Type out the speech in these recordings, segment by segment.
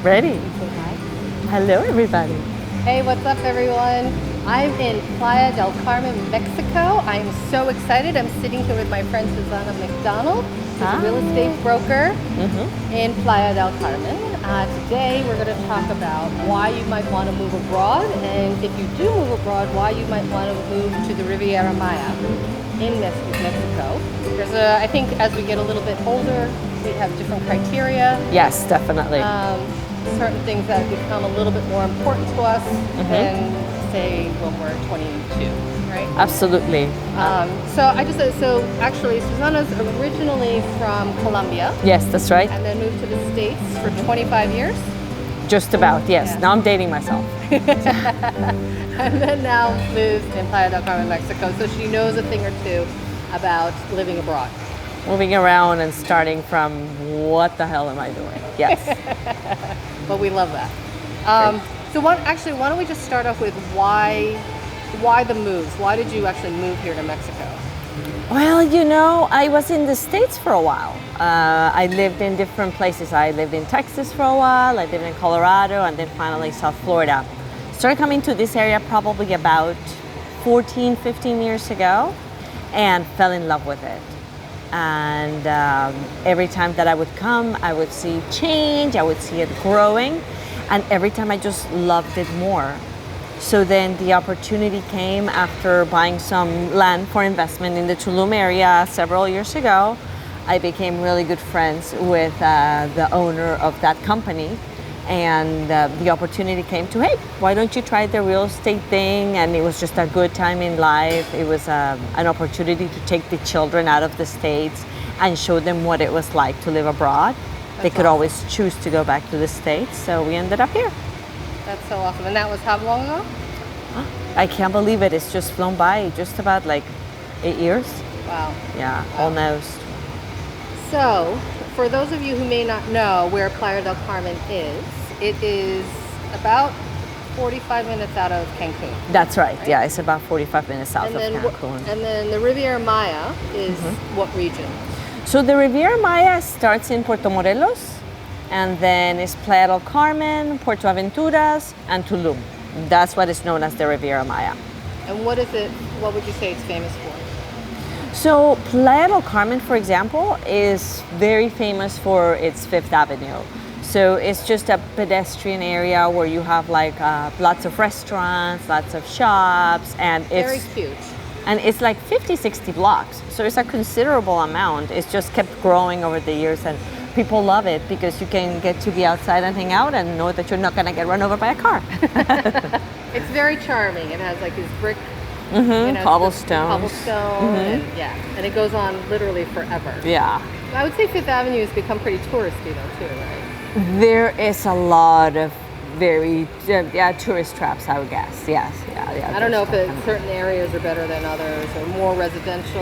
Ready. Say hi. Hello, everybody. Hey, what's up, everyone? I'm in Playa del Carmen, Mexico. I'm so excited. I'm sitting here with my friend Susana MacDonald, who's a real estate broker in Playa del Carmen. Today, we're going to talk about why you might want to move abroad, and if you do move abroad, why you might want to move to the Riviera Maya in Mexico. I think as we get a little bit older, we have different criteria. Yes, definitely. Certain things that become a little bit more important to us than, say, when we're 22, right? Absolutely. So actually, Susana's originally from Colombia. Yes, that's right. And then moved to the States for 25 years. Just about, yes. Yeah. Now I'm dating myself. And then now lives in Playa del Carmen, Mexico. So she knows a thing or two about living abroad. Moving around and starting from what the hell am I doing? Yes. But we love that. So why don't we just start off with why the moves? Why did you actually move here to Mexico? Well, I was in the States for a while. I lived in different places. I lived in Texas for a while, I lived in Colorado, and then finally South Florida. Started coming to this area probably about 14, 15 years ago and fell in love with it. And every time that I would come, I would see change, I would see it growing, and every time I just loved it more. So then the opportunity came after buying some land for investment in the Tulum area several years ago. I became really good friends with the owner of that company, and the opportunity came to, hey, why don't you try the real estate thing? And it was just a good time in life. It was an opportunity to take the children out of the States and show them what it was like to live abroad. They could always choose to go back to the States, so we ended up here. That's so awesome. And that was how long ago? I can't believe it. It's just flown by, just about like 8 years. Wow. Yeah, Wow. almost. So, for those of you who may not know where Playa del Carmen is, it is about 45 minutes out of Cancun. That's right. Yeah, it's about 45 minutes south of Cancun. And then the Riviera Maya is what region? So the Riviera Maya starts in Puerto Morelos, and then it's Playa del Carmen, Puerto Aventuras, and Tulum. That's what is known as the Riviera Maya. And what would you say it's famous for? So Playa del Carmen, for example, is very famous for its Fifth Avenue. So it's just a pedestrian area where you have like lots of restaurants, lots of shops, and it's very cute. And it's like 50, 60 blocks. So it's a considerable amount. It's just kept growing over the years, and people love it because you can get to be outside and hang out and know that you're not going to get run over by a car. It's very charming. It has like these brick, cobblestone. And it goes on literally forever. Yeah. I would say Fifth Avenue has become pretty touristy though too, right? There is a lot of very tourist traps, I would guess. Yes, yeah. I don't know if certain areas are better than others or more residential.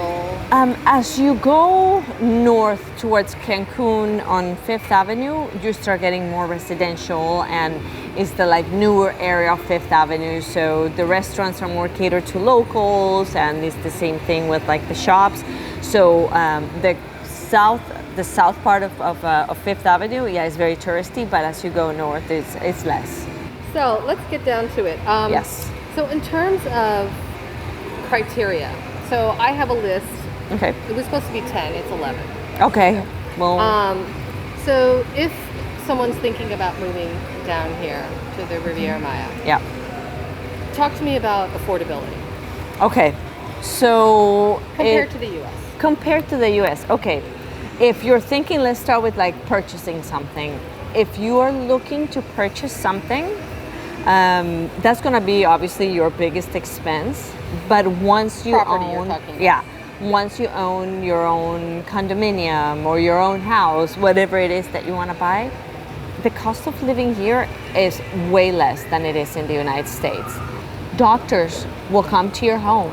As you go north towards Cancun on Fifth Avenue, you start getting more residential, and it's the like newer area of Fifth Avenue. So the restaurants are more catered to locals, and it's the same thing with like the shops. So the south part of Fifth Avenue, is very touristy, but as you go north, it's less. So let's get down to it. Yes. So in terms of criteria, so I have a list. Okay. It was supposed to be 10, it's 11. Okay. Well. So if someone's thinking about moving down here to the Riviera Maya, talk to me about affordability. Okay. So compared to the U.S. Compared to the U.S. Okay. If you're thinking, let's start with like purchasing something. If you are looking to purchase something, that's going to be obviously your biggest expense. But once you once you own your own condominium or your own house, whatever it is that you want to buy, the cost of living here is way less than it is in the United States. Doctors will come to your home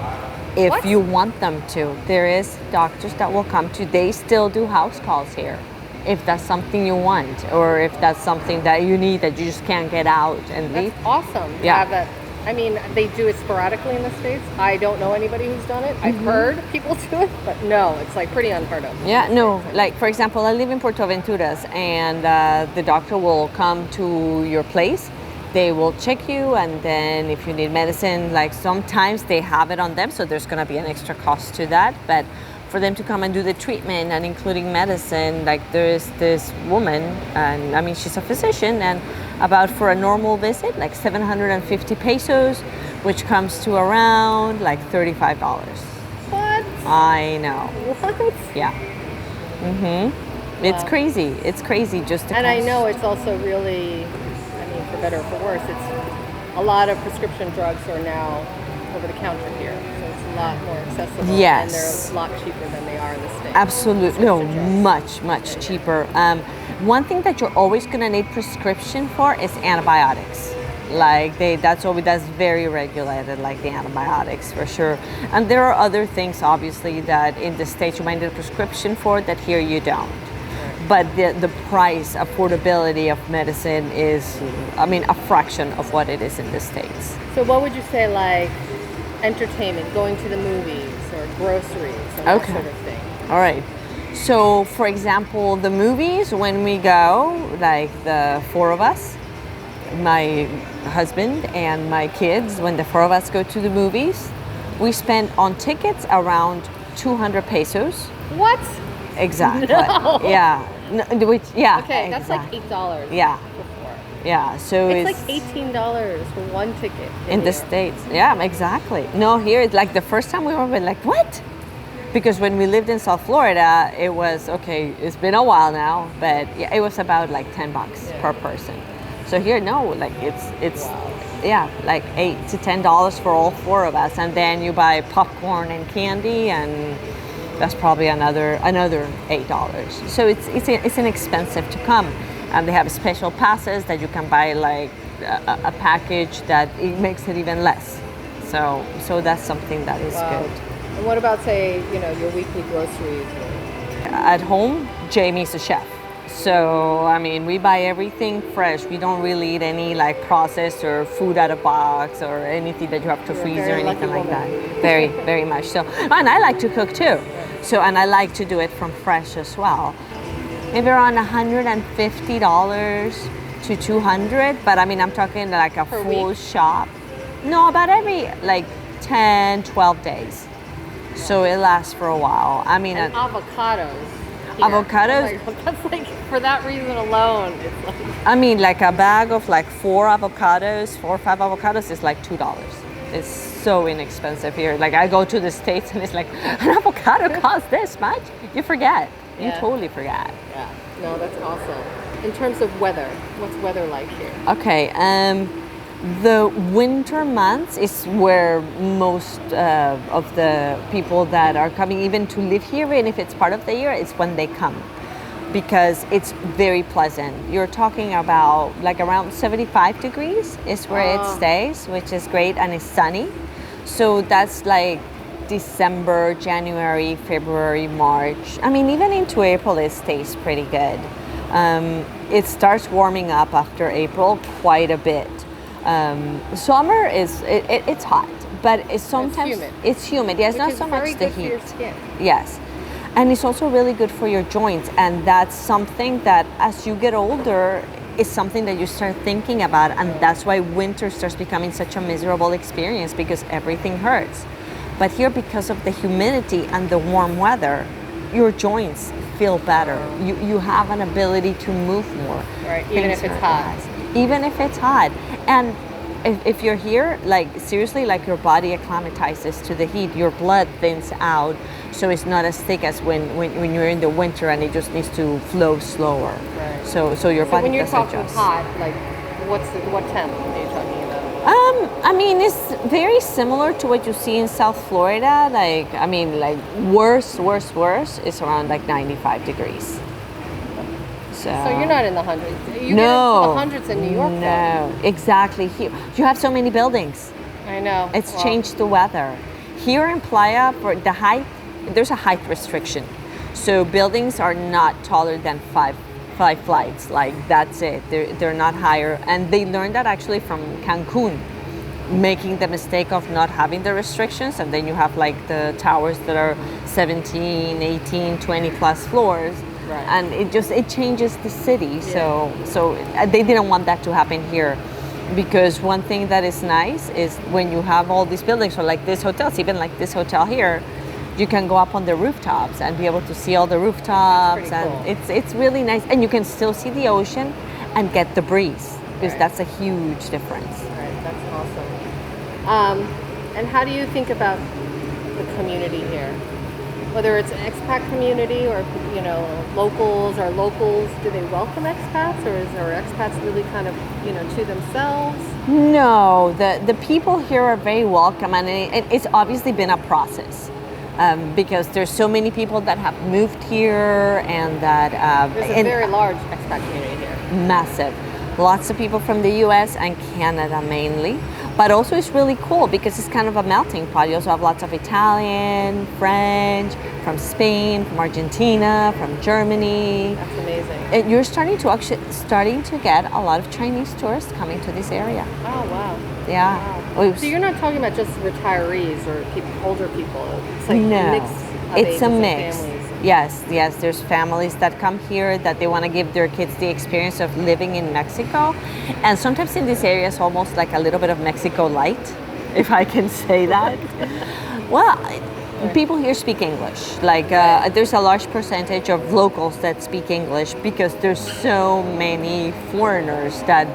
if you want them to. There is doctors that will come to. They still do house calls here if that's something you want, or if that's something that you need that you just can't get out and leave. That's awesome. Yeah. Have that. I mean, they do it sporadically in the States. I don't know anybody who's done it. I've heard people do it, but no, it's like pretty unheard of. Yeah, no, like for example, I live in Puerto Venturas, and the doctor will come to your place. They will check you, and then if you need medicine, like sometimes they have it on them, so there's gonna be an extra cost to that. But for them to come and do the treatment and including medicine, like there is this woman, and I mean she's a physician, and about for a normal visit, like 750 pesos, which comes to around like $35. What? I know. What? Yeah. Mm-hmm. It's crazy. It's crazy just to. And I know it's also really, I mean, for better or for worse, it's a lot of prescription drugs are now over the counter here, so it's a lot more accessible. Yes. And they're a lot cheaper than they are in the States. Absolutely. No, much cheaper. One thing that you're always going to need prescription for is antibiotics. Like that's very regulated, like the antibiotics for sure. And there are other things obviously that in the States you might need a prescription for that here you don't. But the price, affordability of medicine is, I mean, a fraction of what it is in the States. So what would you say, like entertainment, going to the movies or groceries and that sort of thing? All right. So, for example, the movies, when we go, like the four of us, my husband and my kids, when the four of us go to the movies, we spend on tickets around 200 pesos. What? Exactly. No. Yeah. No, yeah. Okay, that's exactly. like $8. Yeah. Before. Yeah. So it's like $18 for one ticket in the States. Yeah, exactly. No, here it's like the first time we were like, what? Because when we lived in South Florida, it was okay. It's been a while now, but yeah, it was about like $10 per person. So here, no, like it's yeah, like $8 to $10 for all four of us, and then you buy popcorn and candy, and that's probably another $8. So it's inexpensive to come, and they have special passes that you can buy, like a package that it makes it even less. So that's something that is good. And what about, say, your weekly groceries? At home, Jamie's a chef. So, I mean, we buy everything fresh. We don't really eat any like processed or food out of box or anything that you have to freeze or anything like that. Very, very much so. And I like to cook too. So, and I like to do it from fresh as well. Maybe around $150 to $200, but I mean, I'm talking like a full shop. No, about every like 10, 12 days. So it lasts for a while. I mean, and avocados. Here. Avocados? Oh, that's like, for that reason alone, it's like... I mean, like a bag of like 4 or 5 avocados is like $2. It's so inexpensive here. Like I go to the States and it's like, an avocado costs this much? You forget. Yeah. You totally forget. Yeah. No, that's awesome. In terms of weather, what's weather like here? Okay. The winter months is where most of the people that are coming even to live here, and if it's part of the year, it's when they come, because it's very pleasant. You're talking about like around 75 degrees is where it stays, which is great, and it's sunny. So that's like December, January, February, March. I mean, even into April, it stays pretty good. It starts warming up after April quite a bit. Summer is it's hot, but it's sometimes it's humid. Yes, not so much the heat. Yes, and it's also really good for your joints, and that's something that as you get older is something that you start thinking about, and that's why winter starts becoming such a miserable experience, because everything hurts. But here, because of the humidity and the warm weather, your joints feel better. You have an ability to move more. Right, even if it's hot. Even if it's hot. And if you're here, like seriously, like your body acclimatizes to the heat, your blood thins out, so it's not as thick as when you're in the winter and it just needs to flow slower. Right. So your body when you're does talking adjust. hot, like what temp are you talking about? I mean, it's very similar to what you see in South Florida. Like, I mean, like worse is around like 95 degrees. So you're not in the hundreds. You no, get into the hundreds in New York. No, exactly. Here, you have so many buildings. I know. It's changed the weather. Here in Playa, for the height, there's a height restriction. So buildings are not taller than five flights. Like that's it. They're not higher. And they learned that actually from Cancun. making the mistake of not having the restrictions, and then you have like the towers that are 17, 18, 20 plus floors. Right. And it changes the city. So they didn't want that to happen here, because one thing that is nice is when you have all these buildings, or like this hotels, even like this hotel here, you can go up on the rooftops and be able to see all the rooftops. That's And pretty cool. it's really nice, and you can still see the ocean and get the breeze, because Right. that's a huge difference. Right, that's awesome. And how do you think about the community here? Whether it's an expat community or, you know, locals, do they welcome expats, or expats really kind of, you know, to themselves? No, the people here are very welcome, and it's obviously been a process, because there's so many people that have moved here, and that There's a very large expat community here. massive. Lots of people from the US and Canada mainly. But also it's really cool because it's kind of a melting pot. You also have lots of Italian, French, from Spain, from Argentina, from Germany. That's amazing. And you're starting to get a lot of Chinese tourists coming to this area. Oh, wow. Yeah. Wow. So you're not talking about just retirees or older people. It's like No, a mix of it's ages a and mix. families. Yes, there's families that come here that they want to give their kids the experience of living in Mexico. And sometimes in this area it's almost like a little bit of Mexico light, if I can say that. Well, people here speak English. Like there's a large percentage of locals that speak English, because there's so many foreigners that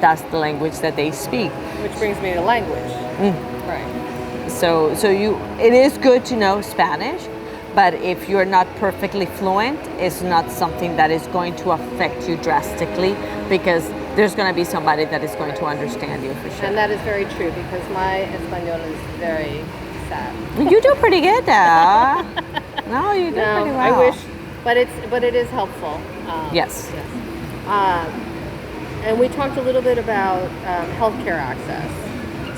that's the language that they speak. Which brings me to language. Right. So it is good to know Spanish, but if you're not perfectly fluent, it's not something that is going to affect you drastically, because there's going to be somebody that is going to understand you for sure. And that is very true, because my Espanol is very sad. You do pretty good, though. No, you do No, pretty well. I wish, but it is helpful. Yes. And we talked a little bit about healthcare access.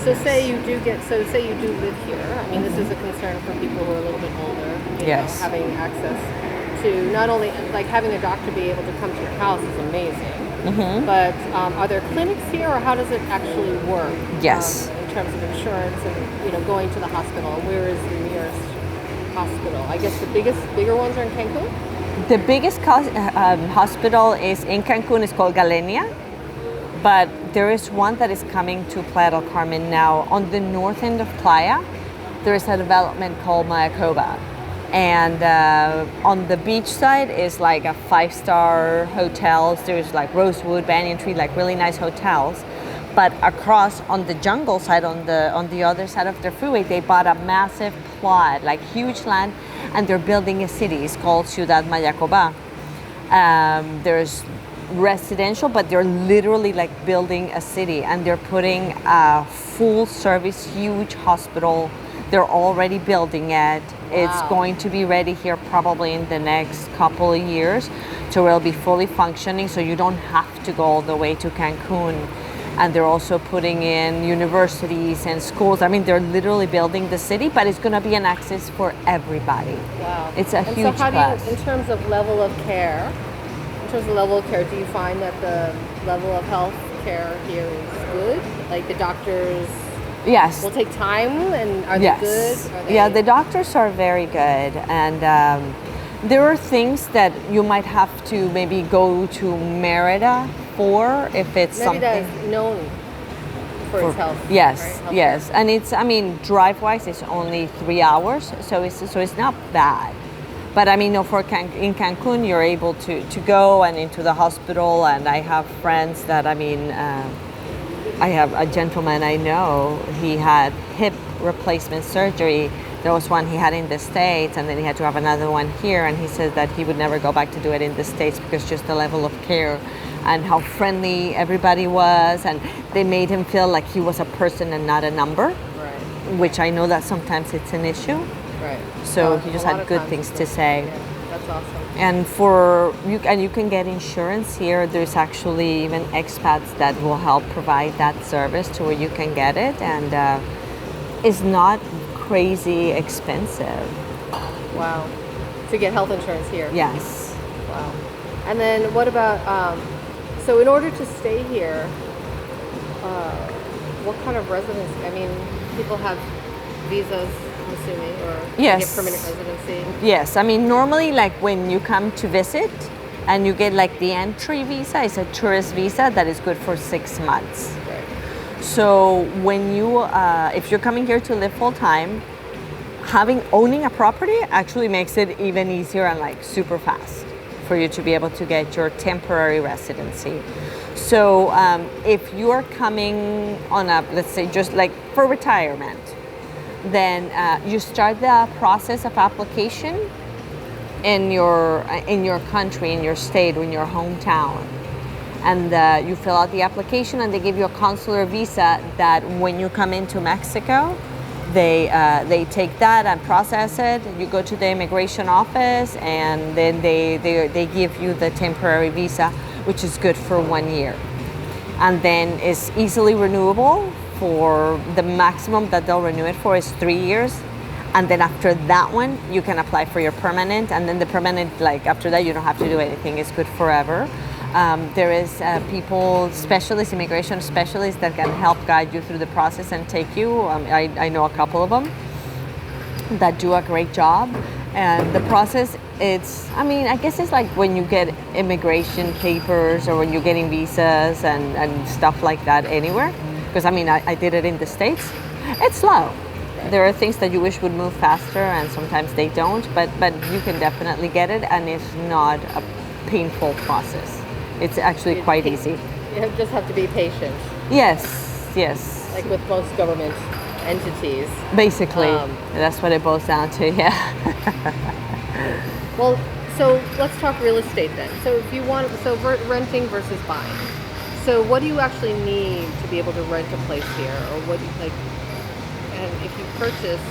So say you do live here. I mean, this is a concern for people who are a little bit older. You Yes. know, having access to not only like having a doctor be able to come to your house is amazing. But are there clinics here, or how does it actually work? Yes. In terms of insurance and going to the hospital. Where is the nearest hospital? I guess the bigger ones are in Cancun. The biggest hospital is in Cancun. It's called Galenia. But there is one that is coming to Playa del Carmen now. On the north end of Playa, there is a development called Mayacoba. And on the beach side is like a 5-star hotels. There's like Rosewood, Banyan Tree, like really nice hotels. But across on the jungle side, on the other side of the freeway, they bought a massive plot, like huge land, and they're building a city. It's called Ciudad Mayacoba. There's residential, but they're literally like building a city, and they're putting a full service huge hospital. They're already building it. It's going to be ready here probably in the next couple of years, so it'll be fully functioning, so you don't have to go all the way to Cancun. And they're also putting in universities and schools. I mean, they're literally building the city, but it's going to be an access for everybody. Wow. It's a and huge so how plus. do you, in terms of level of care, do you find that the level of health care here is good? Like the doctors Yes. will take time, and are Yes. they good? Are Yeah, they- the doctors are very good. And there are things that you might have to maybe go to Merida for if it's maybe something. that is known for its health. Yes, right? Healthcare. yes. And it's, I mean, drive-wise, it's only 3 hours, so it's not bad. But I mean, no, in Cancun, you're able to go and into the hospital, and I have friends that, I have a gentleman I know, he had hip replacement surgery. There was one he had in the States, and then he had to have another one here, and he says that he would never go back to do it in the States because just the level of care and how friendly everybody was, and they made him feel like he was a person and not a number, Right. which I know that sometimes it's an issue. Right. So he just a lot had of good times things it's to good. say. Yeah, that's awesome. And you can get insurance here. There's actually even expats that will help provide that service to where you can get it, and it's not crazy expensive. Wow. To get health insurance here. Yes. Wow. And then what about, so in order to stay here, what kind of residency? I mean, people have visas, I'm assuming, or Yes. get permanent residency. Yes, I mean, normally, like when you come to visit and you get like the entry visa, it's a tourist visa that is good for 6 months. Right. So when you, if you're coming here to live full time, owning a property actually makes it even easier and like super fast for you to be able to get your temporary residency. So if you're coming on a, let's say just like for retirement, then you start the process of application in your country, in your state, or in your hometown. And you fill out the application and they give you a consular visa that when you come into Mexico, they take that and process it. You go to the immigration office and then they give you the temporary visa, which is good for 1 year. And then it's easily renewable. For the maximum that they'll renew it for is 3 years. And then after that one, you can apply for your permanent. And then the permanent, like after that, you don't have to do anything. It's good forever. There is immigration specialists that can help guide you through the process and take you. I know a couple of them that do a great job. And the process, I guess it's like when you get immigration papers or when you're getting visas and stuff like that anywhere. Because I did it in the States. It's slow. There are things that you wish would move faster and sometimes they don't, but you can definitely get it and it's not a painful process. It's actually quite easy. You just have to be patient. Yes. Like with most government entities. Basically, that's what it boils down to, yeah. Well, so let's talk real estate then. So if you want, renting versus buying. So what do you actually need to be able to rent a place here? Or what do you like, and if you purchase,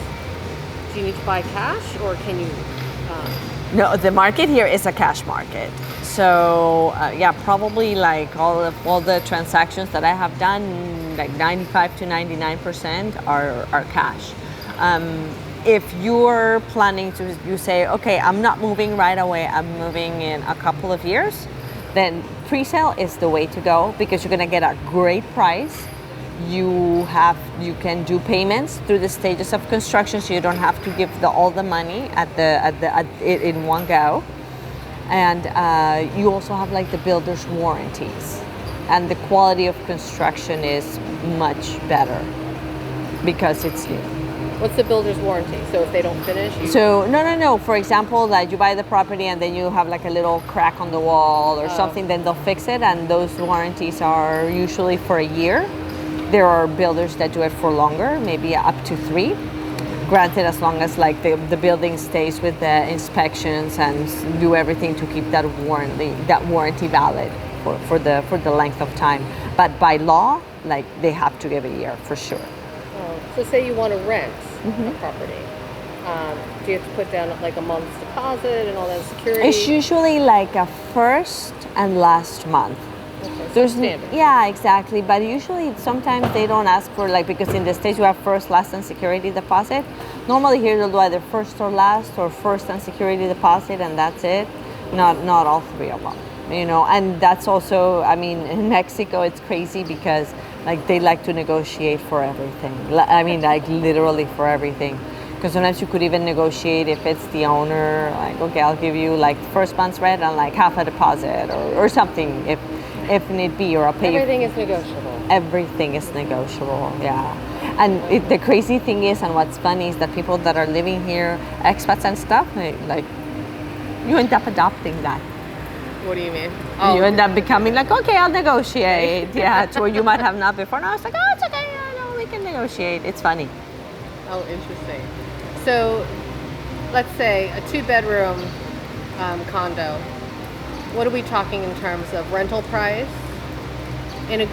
do you need to buy cash or can you? No, the market here is a cash market. So probably like all the transactions that I have done, like 95 to 99% are cash. If you're planning to, you say, okay, I'm not moving right away, I'm moving in a couple of years, then pre-sale is the way to go because you're gonna get a great price. You can do payments through the stages of construction, so you don't have to give all the money in one go. And you also have like the builder's warranties, and the quality of construction is much better because it's new. What's the builder's warranty? So if they don't finish? No. For example, that you buy the property and then you have like a little crack on the wall or something, then they'll fix it, and those warranties are usually for a year. There are builders that do it for longer, maybe up to 3. Granted, as long as like the building stays with the inspections and do everything to keep that warranty valid for the length of time. But by law, like they have to give a year for sure. So say you want to rent a property. Do you have to put down like a month's deposit and all that security? It's usually like a first and last month. Okay, so standard. Yeah, exactly. But usually sometimes they don't ask for because in the States you have first, last, and security deposit. Normally here they'll do either first or last or first and security deposit, and that's it. Not all 3 of them. And that's also, in Mexico it's crazy because like they like to negotiate for everything. Like literally for everything. Because sometimes you could even negotiate if it's the owner, like, okay, I'll give you like first month's rent and like half a deposit or something if need be, or I'll pay Everything is negotiable. Everything is negotiable, yeah. And the crazy thing is, and what's funny is that people that are living here, expats and stuff, like you end up adopting that. What do you mean? You end up becoming like, okay, I'll negotiate. Yeah, to where you might have not before. Now it's like, oh, it's okay, no, we can negotiate. It's funny. Oh, interesting. So, let's say a 2-bedroom condo. What are we talking in terms of rental price in a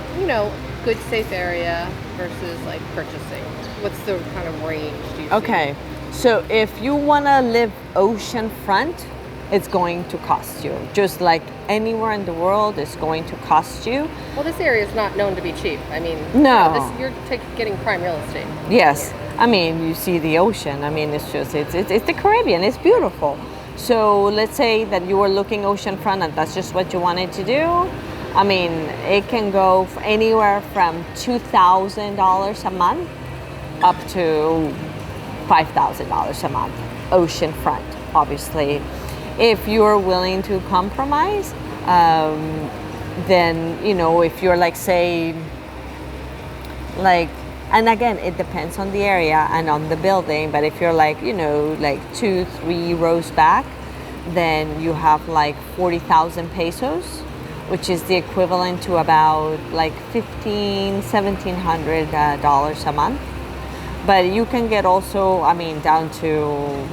good safe area versus like purchasing? What's the kind of range do you see? Okay, so if you want to live ocean front, it's going to cost you. Just like anywhere in the world, it's going to cost you. Well, this area is not known to be cheap. No. You're getting prime real estate. Yes, you see the ocean. It's the Caribbean. It's beautiful. So let's say that you were looking oceanfront and that's just what you wanted to do. I mean, it can go anywhere from $2,000 a month up to $5,000 a month, oceanfront, obviously. If you're willing to compromise, then, you know, if you're like, say, like, and again, it depends on the area and on the building, but if you're like, you know, like 2-3 rows back, then you have like 40,000 pesos, which is the equivalent to about like $1,700 a month. But you can get also, I mean, down to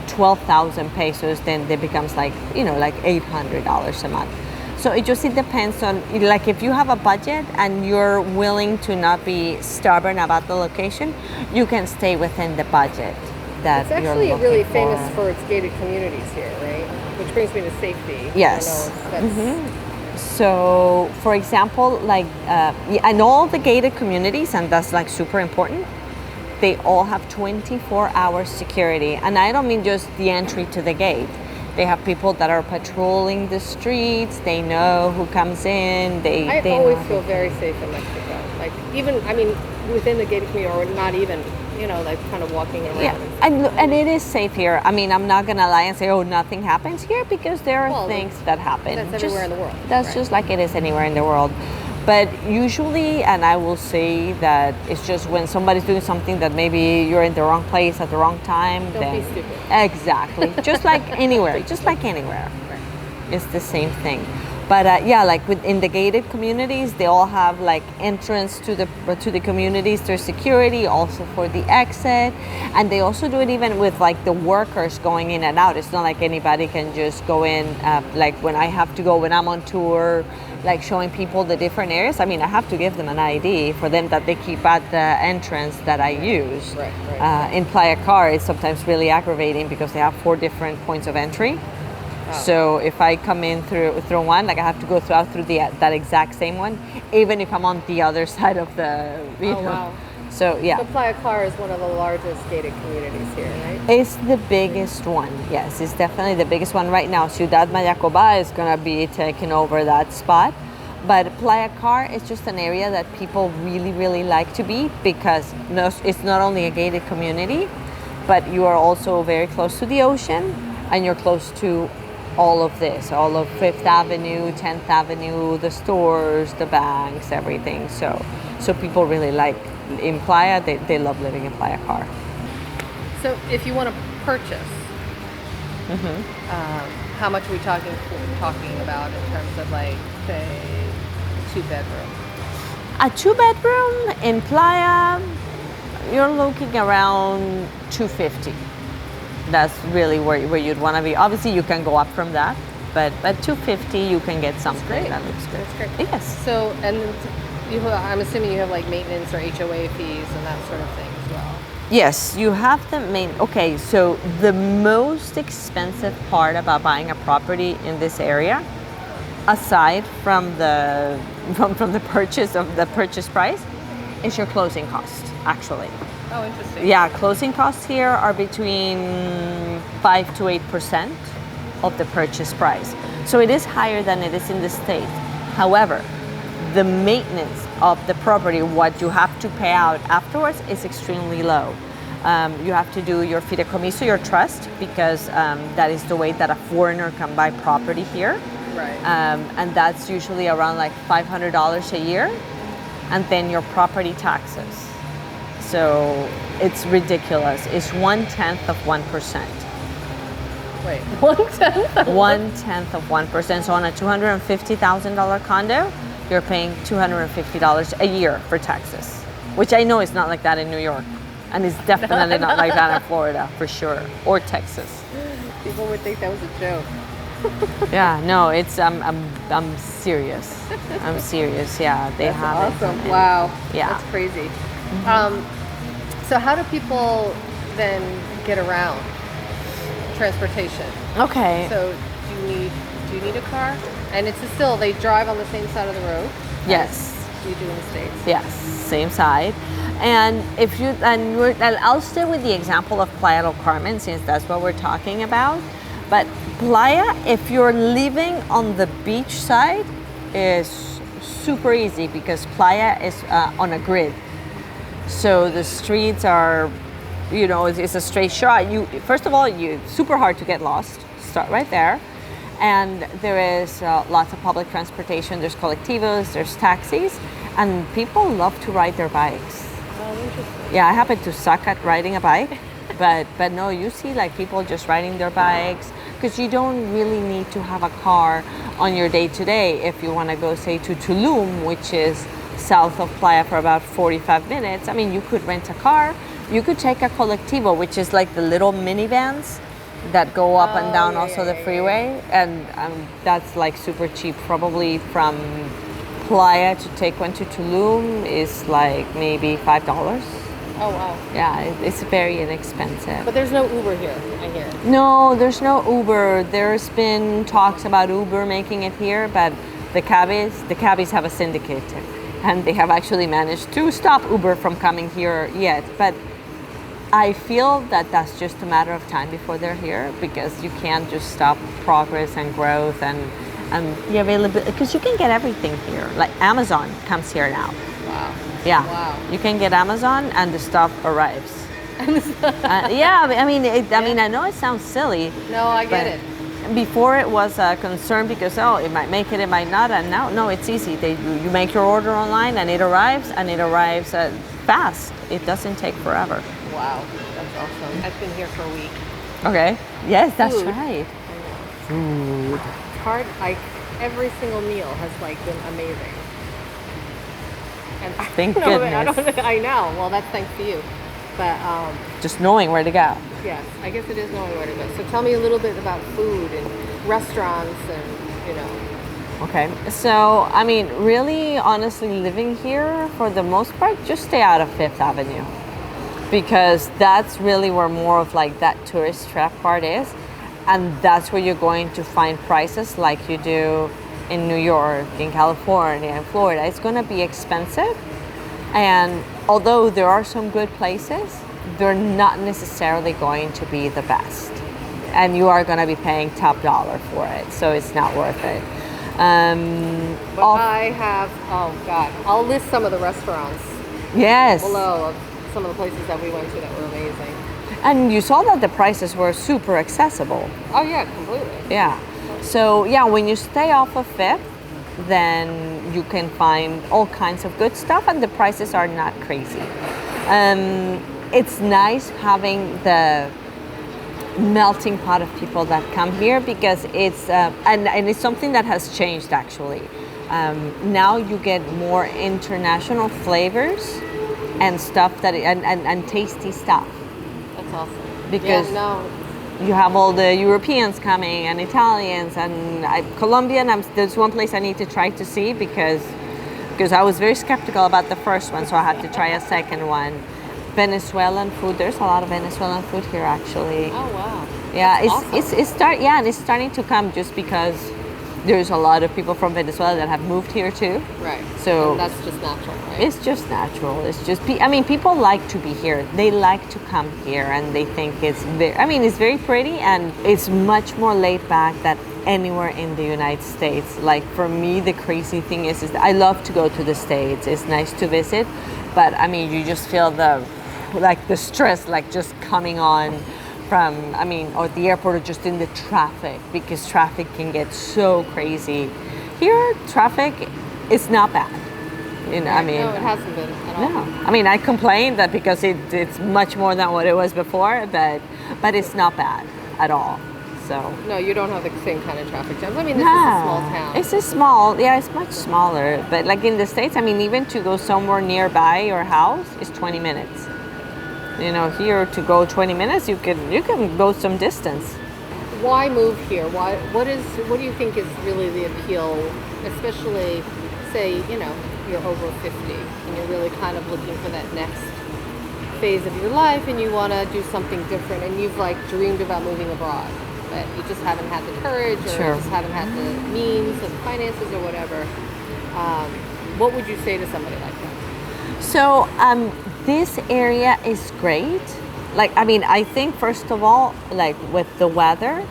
12,000 pesos, then it becomes like, you know, like $800 a month. So it depends on, like, if you have a budget and you're willing to not be stubborn about the location, you can stay within the budget that it's actually really famous for its gated communities here, right? Which brings me to safety. Yes. So, for example, like, and all the gated communities, and that's like super important, they all have 24-hour security. And I don't mean just the entry to the gate. They have people that are patrolling the streets. They know who comes in. I always feel very safe in Mexico. Like, even, I mean, within the gated community, or not even, you know, like kind of walking around. Yeah, and it is safe here. I mean, I'm not gonna lie and say, oh, nothing happens here, because there are things that happen. That's everywhere in the world. That's just like it is anywhere in the world. But usually, and I will say that it's just when somebody's doing something that maybe you're in the wrong place at the wrong time. Don't be stupid. Exactly. Just like anywhere. Just like anywhere. Right. It's the same thing. But yeah, like within the gated communities, they all have like entrance to the communities. There's security also for the exit, and they also do it even with like the workers going in and out. It's not like anybody can just go in. Like when I'm on tour, like showing people the different areas. I mean, I have to give them an ID for them that they keep at the entrance that I use. Right. In Playa Car, it's sometimes really aggravating because they have 4 different points of entry. Oh. So if I come in through one, like I have to go through that exact same one, even if I'm on the other side of the, you know. Wow. So yeah. So Playa Car is one of the largest gated communities here, right? It's the biggest one. Yes, it's definitely the biggest one right now. Ciudad Mayacoba is gonna be taking over that spot. But Playa Car is just an area that people really, really like to be, because it's not only a gated community, but you are also very close to the ocean, and you're close to all of this, all of 5th Avenue, 10th Avenue, the stores, the banks, everything. So people really like in Playa, they love living in Playa Car. So if you want to purchase, how much are we talking about in terms of like, say, 2-bedroom? A 2-bedroom in Playa, you're looking around $250. That's really where you'd want to be. Obviously, you can go up from that, but at $250 you can get something that looks good. That's great. Yes. So, and I'm assuming you have like maintenance or HOA fees and that sort of thing as well. Yes, you have the okay, so the most expensive part about buying a property in this area, aside from the purchase price, is your closing cost, actually. Oh, interesting. Yeah, closing costs here are between 5 to 8% of the purchase price. So it is higher than it is in the States. However, the maintenance of the property, what you have to pay out afterwards, is extremely low. You have to do your fideicomiso, your trust, because that is the way that a foreigner can buy property here. Right. And that's usually around like $500 a year. And then your property taxes. So it's ridiculous. It's 1/10 of 1%. Wait, 1/10? 1/10 of 1%. So on a $250,000 condo, you're paying $250 a year for taxes, which I know is not like that in New York, and it's definitely not like that in Florida, for sure, or Texas. People would think that was a joke. Yeah, no, it's I'm serious. I'm serious. Yeah, they That's have awesome. it. Wow. Yeah. That's crazy. So how do people then get around? Transportation. Okay. So do you need a car? And it's still, they drive on the same side of the road? Yes. You do in the States? Yes, same side. And I'll stay with the example of Playa del Carmen, since that's what we're talking about. But Playa, if you're living on the beach side, is super easy because Playa is on a grid. So the streets are, it's a straight shot. First of all, super hard to get lost. Start right there. And there is lots of public transportation. There's colectivos, there's taxis, and people love to ride their bikes. Oh, interesting. Yeah, I happen to suck at riding a bike, but no, you see like people just riding their bikes because you don't really need to have a car on your day-to-day if you want to go, say, to Tulum, which is south of Playa for about 45 minutes. I mean, you could rent a car. You could take a colectivo, which is like the little minivans that go up and down the freeway. And that's like super cheap. Probably from Playa to take one to Tulum is like maybe $5. Oh, wow. Yeah, it's very inexpensive. But there's no Uber here, I hear. No, there's no Uber. There's been talks about Uber making it here, but the cabbies have a syndicate. And they have actually managed to stop Uber from coming here yet. But I feel that that's just a matter of time before they're here because you can't just stop progress and growth and the availability, because you can get everything here. Like Amazon comes here now. Wow. Yeah. Wow. You can get Amazon and the stuff arrives. Yeah, I mean, I know it sounds silly. No, I get it. Before it was a concern because it might make it might not, and now no, it's easy. You make your order online and it arrives fast. It doesn't take forever. Wow, that's awesome. I've been here for a week. Okay. Yes, that's Food. right. Food. It's hard. Like every single meal has like been amazing. And Thank goodness. I know. Well, that's thanks to you. But Just knowing where to go. yes, I guess it is knowing where to go. So tell me a little bit about food and restaurants and Okay. So, I mean, really, honestly, living here, for the most part, just stay out of Fifth Avenue. Because that's really where more of like that tourist trap part is. And that's where you're going to find prices like you do in New York, in California, in Florida. It's going to be expensive. And although there are some good places, they're not necessarily going to be the best. And you are going to be paying top dollar for it. So it's not worth it. but I have, oh God, I'll list some of the restaurants Yes. below of some of the places that we went to that were amazing. And you saw that the prices were super accessible. Oh yeah, completely. Yeah. So yeah, when you stay off of Fifth, then you can find all kinds of good stuff and the prices are not crazy. It's nice having the melting pot of people that come here because it's and it's something that has changed actually. Now you get more international flavors and stuff and tasty stuff. That's awesome. Because you have all the Europeans coming and Italians and Colombian. There's one place I need to try to see because I was very skeptical about the first one, so I had to try a second one. Venezuelan food. There's a lot of Venezuelan food here actually. Oh wow. Yeah, That's awesome. and it's starting to come just because there's a lot of people from Venezuela that have moved here too. Right. So and that's just natural, right? it's just natural. It's just, people like to be here. They like to come here and they think it's it's very pretty and it's much more laid back than anywhere in the United States. Like for me, the crazy thing is that I love to go to the States. It's nice to visit, but you just feel the stress, like just coming on from, or the airport or just in the traffic because traffic can get so crazy. Here, traffic is not bad. No, it hasn't been at all. No, I complain that because it's much more than what it was before, but it's not bad at all. So no, you don't have the same kind of traffic jams. This is a small town. It's much smaller. But like in the States, even to go somewhere nearby your house is 20 minutes. Here to go 20 minutes, you can go some distance. Why move here? What do you think is really the appeal, especially say, you're over 50 and you're really kind of looking for that next phase of your life and you want to do something different and you've dreamed about moving abroad, but you just haven't had the courage or Sure. just haven't had the means or the finances or whatever. What would you say to somebody like that? So this area is great. I think first of all, with the weather,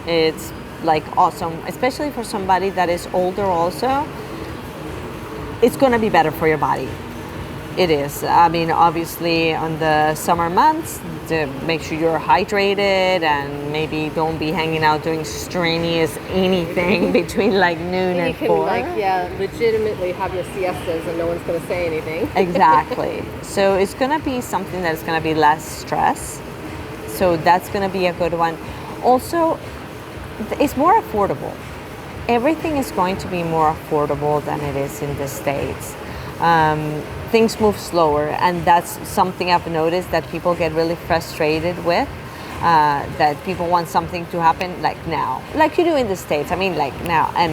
it's awesome, especially for somebody that is older also. it's going to be better for your body. It is. I mean, obviously on the summer months, to make sure you're hydrated and maybe don't be hanging out doing strenuous anything between like noon and 4. Legitimately have your siestas and no one's going to say anything. Exactly. So it's going to be something that's going to be less stress. So that's going to be a good one. Also, it's more affordable. Everything is going to be more affordable than it is in the States. Things move slower, and that's something I've noticed that people get really frustrated with, that people want something to happen like now, like you do in the States. I mean, like now, and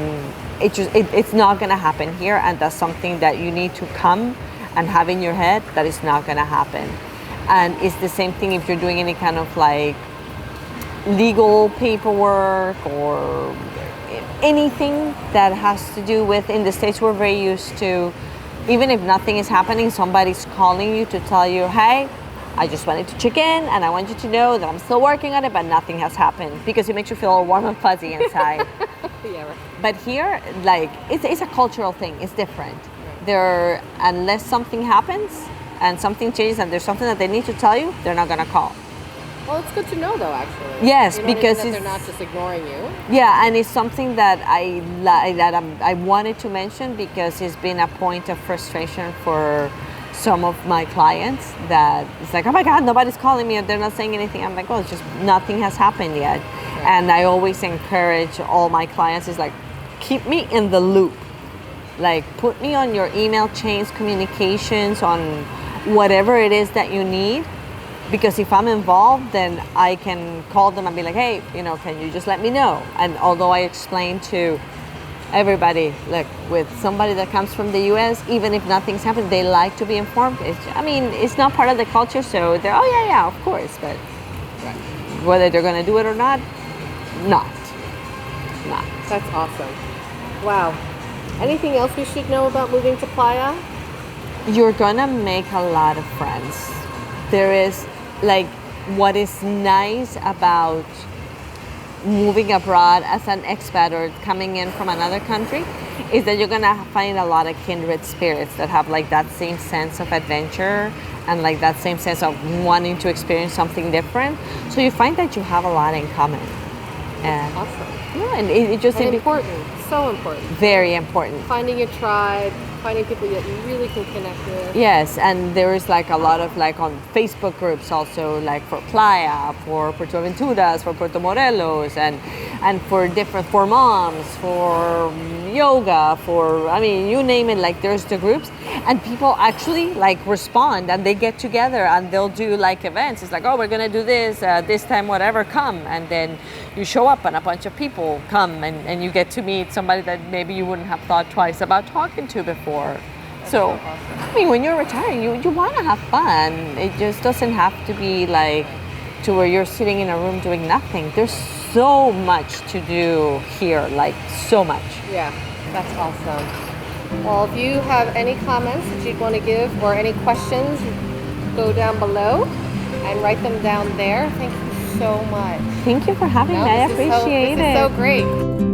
it's not going to happen here, and that's something that you need to come and have in your head that it's not going to happen. And it's the same thing if you're doing any kind of like legal paperwork or anything that has to do with, in the States we're very used to, even if nothing is happening, somebody's calling you to tell you, hey, I just wanted to check in and I want you to know that I'm still working on it, but nothing has happened, because it makes you feel all warm and fuzzy inside. Yeah, right. But here, like, it's a cultural thing. It's different. Right. Unless something happens and something changes and there's something that they need to tell you, they're not going to call. Well, it's good to know, though, actually. Yes, because they're not just ignoring you. Yeah, and it's something that I wanted to mention, because it's been a point of frustration for some of my clients, that it's like, oh my God, nobody's calling me and they're not saying anything. I'm like, well, it's just nothing has happened yet. Right. And I always encourage all my clients is like, keep me in the loop. Like, put me on your email chains, communications, on whatever it is that you need. Because if I'm involved, then I can call them and be like, hey, can you just let me know? And although I explain to everybody, like with somebody that comes from the US, even if nothing's happened, they like to be informed. It's not part of the culture, so they're, oh yeah, of course. But whether they're going to do it or not. That's awesome. Wow. Anything else we should know about moving to Playa? You're going to make a lot of friends. There is, like, what is nice about moving abroad as an expat or coming in from another country is that you're gonna find a lot of kindred spirits that have like that same sense of adventure and like that same sense of wanting to experience something different. So you find that you have a lot in common. And awesome. Yeah, and it just important. So important. Very important. Finding your tribe, finding people that you really can connect with. Yes, and there is like a lot of like on Facebook groups also, like for Playa, for Puerto Aventuras, for Puerto Morelos, and for moms, for yoga, you name it, like there's the groups, and people actually like respond and they get together and they'll do like events. It's like, oh, we're gonna do this this time, whatever, come, and then you show up and a bunch of people come and you get to meet somebody that maybe you wouldn't have thought twice about talking to before. So awesome. When you're retiring, you want to have fun. It just doesn't have to be like to where you're sitting in a room doing nothing. There's so much to do here, like so much. Yeah, that's awesome. Well, if you have any comments that you'd want to give or any questions, go down below and write them down there. Thank you so much. Thank you for having me. I appreciate it. This is so great.